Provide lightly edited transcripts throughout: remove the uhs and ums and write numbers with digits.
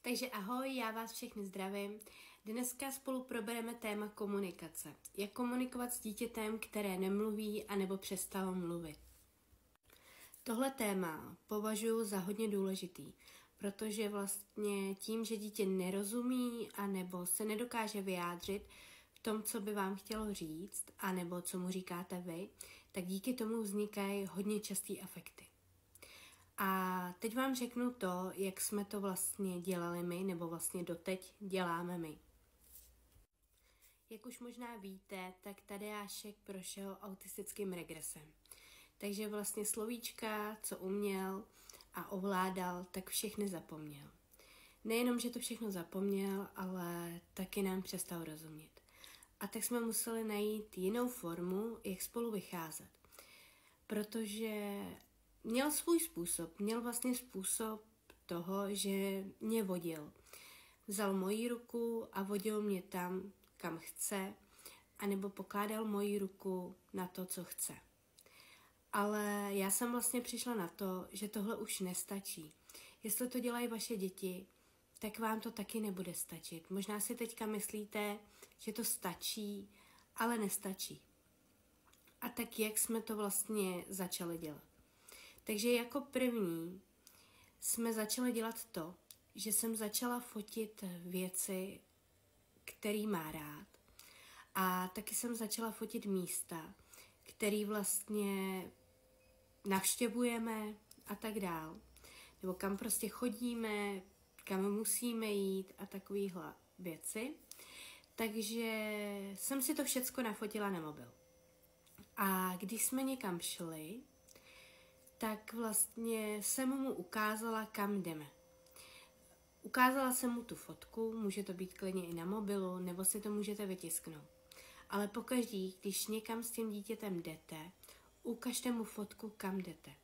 Takže ahoj, já vás všechny zdravím. Dneska spolu probereme téma komunikace. Jak komunikovat s dítětem, které nemluví anebo přestalo mluvit. Tohle téma považuji za hodně důležitý, protože vlastně tím, že dítě nerozumí anebo se nedokáže vyjádřit v tom, co by vám chtělo říct, anebo co mu říkáte vy, tak díky tomu vznikají hodně častý afekty. A teď vám řeknu to, jak jsme to vlastně dělali my, nebo vlastně doteď děláme my. Jak už možná víte, tak Tadeášek prošel autistickým regresem. Takže vlastně slovíčka, co uměl a ovládal, tak všechny zapomněl. Nejenom, že to všechno zapomněl, ale taky nám přestal rozumět. A tak jsme museli najít jinou formu, jak spolu vycházet. Protože měl svůj způsob, měl vlastně způsob toho, že mě vodil. Vzal moji ruku a vodil mě tam, kam chce, anebo pokládal moji ruku na to, co chce. Ale já jsem vlastně přišla na to, že tohle už nestačí. Jestli to dělají vaše děti, tak vám to taky nebude stačit. Možná si teďka myslíte, že to stačí, ale nestačí. A tak jak jsme to vlastně začali dělat? Takže jako první jsme začali dělat to, že jsem začala fotit věci, který má rád. A taky jsem začala fotit místa, který vlastně navštěvujeme a tak dál. Nebo kam prostě chodíme, kam musíme jít a takovýhle věci. Takže jsem si to všecko nafotila na mobil. A když jsme někam šli, tak vlastně jsem mu ukázala, kam jdeme. Ukázala jsem mu tu fotku, může to být klidně i na mobilu, nebo si to můžete vytisknout. Ale pokaždý, když někam s tím dítětem jdete, ukažte mu fotku, kam jdete.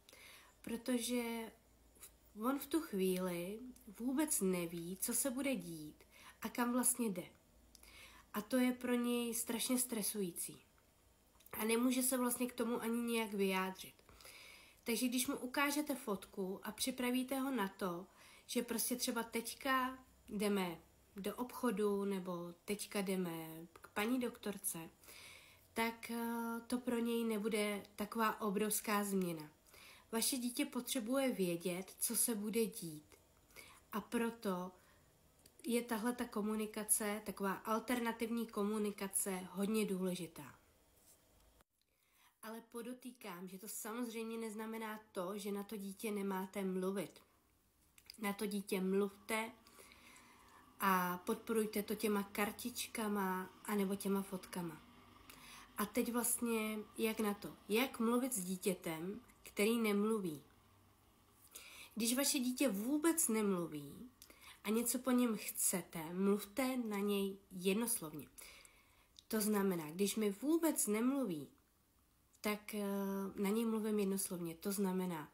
Protože on v tu chvíli vůbec neví, co se bude dít a kam vlastně jde. A to je pro něj strašně stresující. A nemůže se vlastně k tomu ani nějak vyjádřit. Takže když mu ukážete fotku a připravíte ho na to, že prostě třeba teďka jdeme do obchodu nebo teďka jdeme k paní doktorce, tak to pro něj nebude taková obrovská změna. Vaše dítě potřebuje vědět, co se bude dít. A proto je tahleta komunikace, taková alternativní komunikace, hodně důležitá. Ale podotýkám, že to samozřejmě neznamená to, že na to dítě nemáte mluvit. Na to dítě mluvte a podporujte to těma kartičkama anebo těma fotkama. A teď vlastně jak na to? Jak mluvit s dítětem, který nemluví? Když vaše dítě vůbec nemluví a něco po něm chcete, mluvte na něj jednoslovně. To znamená, když mi vůbec nemluví, tak na něj mluvím jednoslovně. To znamená,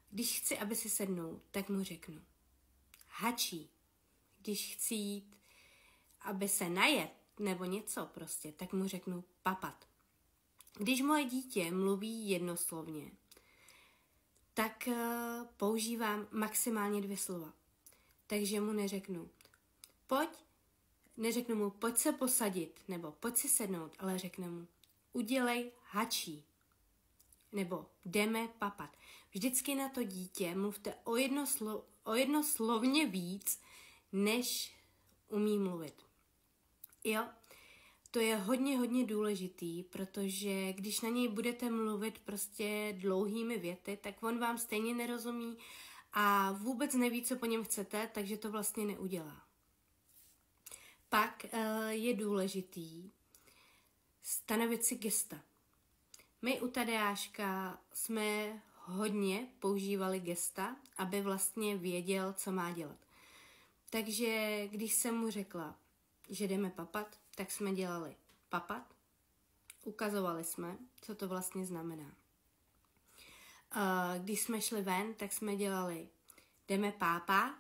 když chci, aby si sednul, tak mu řeknu hačí. Když chci jít, aby se najet nebo něco prostě, tak mu řeknu papat. Když moje dítě mluví jednoslovně, tak používám maximálně 2 slova. Takže mu neřeknu neřeknu mu pojď se posadit nebo pojď si sednout, ale řeknu mu udělej hačí. Nebo jdeme papat. Vždycky na to dítě mluvte o jednoslovně víc, než umí mluvit. Jo? To je hodně důležitý, protože když na něj budete mluvit prostě dlouhými věty, tak on vám stejně nerozumí a vůbec neví, co po něm chcete, takže to vlastně neudělá. Pak je důležitý stanovit si gesta. My u Tadeáška jsme hodně používali gesta, aby vlastně věděl, co má dělat. Takže když jsem mu řekla, že jdeme papat, tak jsme dělali papat. Ukazovali jsme, co to vlastně znamená. Když jsme šli ven, tak jsme dělali jdeme pápá,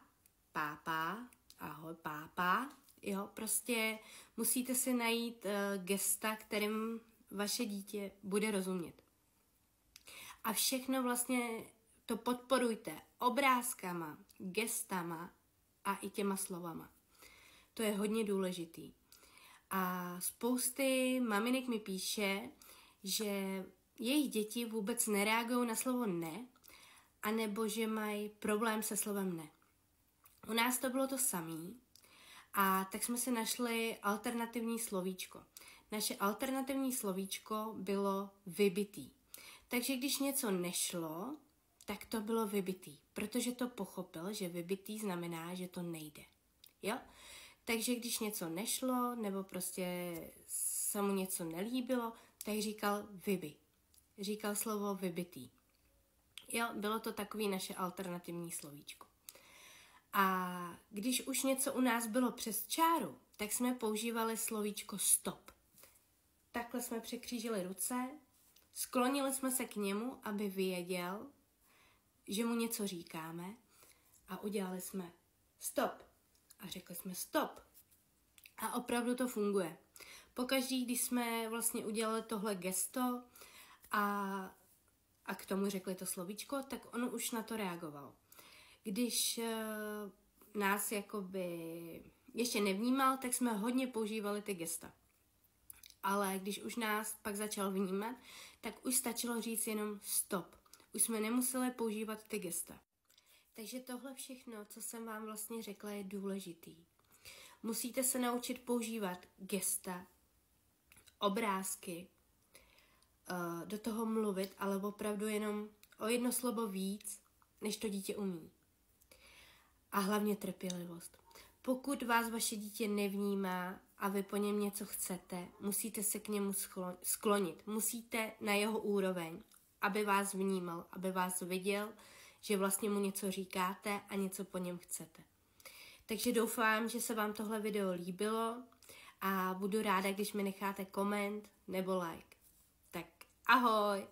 ahoj pápá. Jo, prostě musíte si najít gesta, kterým vaše dítě bude rozumět. A všechno vlastně to podporujte obrázkama, gestama a i těma slovama. To je hodně důležitý. A spousty maminek mi píše, že jejich děti vůbec nereagují na slovo ne, anebo že mají problém se slovem ne. U nás to bylo to samý a tak jsme si našli alternativní slovíčko. Naše alternativní slovíčko bylo vybitý. Takže když něco nešlo, tak to bylo vybitý, protože to pochopil, že vybitý znamená, že to nejde. Jo? Takže když něco nešlo, nebo prostě se mu něco nelíbilo, tak říkal vyby. Říkal slovo vybitý. Jo, bylo to takový naše alternativní slovíčko. A když už něco u nás bylo přes čáru, tak jsme používali slovíčko stop. Takhle jsme překřížili ruce, sklonili jsme se k němu, aby věděl, že mu něco říkáme a udělali jsme stop. A řekli jsme stop. A opravdu to funguje. Pokaždý, když jsme vlastně udělali tohle gesto a k tomu řekli to slovíčko, tak on už na to reagoval. Když nás jakoby ještě nevnímal, tak jsme hodně používali ty gesta. Ale když už nás pak začal vnímat, tak už stačilo říct jenom stop. Už jsme nemuseli používat ty gesta. Takže tohle všechno, co jsem vám vlastně řekla, je důležitý. Musíte se naučit používat gesta, obrázky, do toho mluvit, ale opravdu jenom o jedno slovo víc, než to dítě umí. A hlavně trpělivost. Pokud vás vaše dítě nevnímá a vy po něm něco chcete, musíte se k němu sklonit. Musíte na jeho úroveň, aby vás vnímal, aby vás viděl, že vlastně mu něco říkáte a něco po něm chcete. Takže doufám, že se vám tohle video líbilo a budu ráda, když mi necháte koment nebo like. Tak ahoj!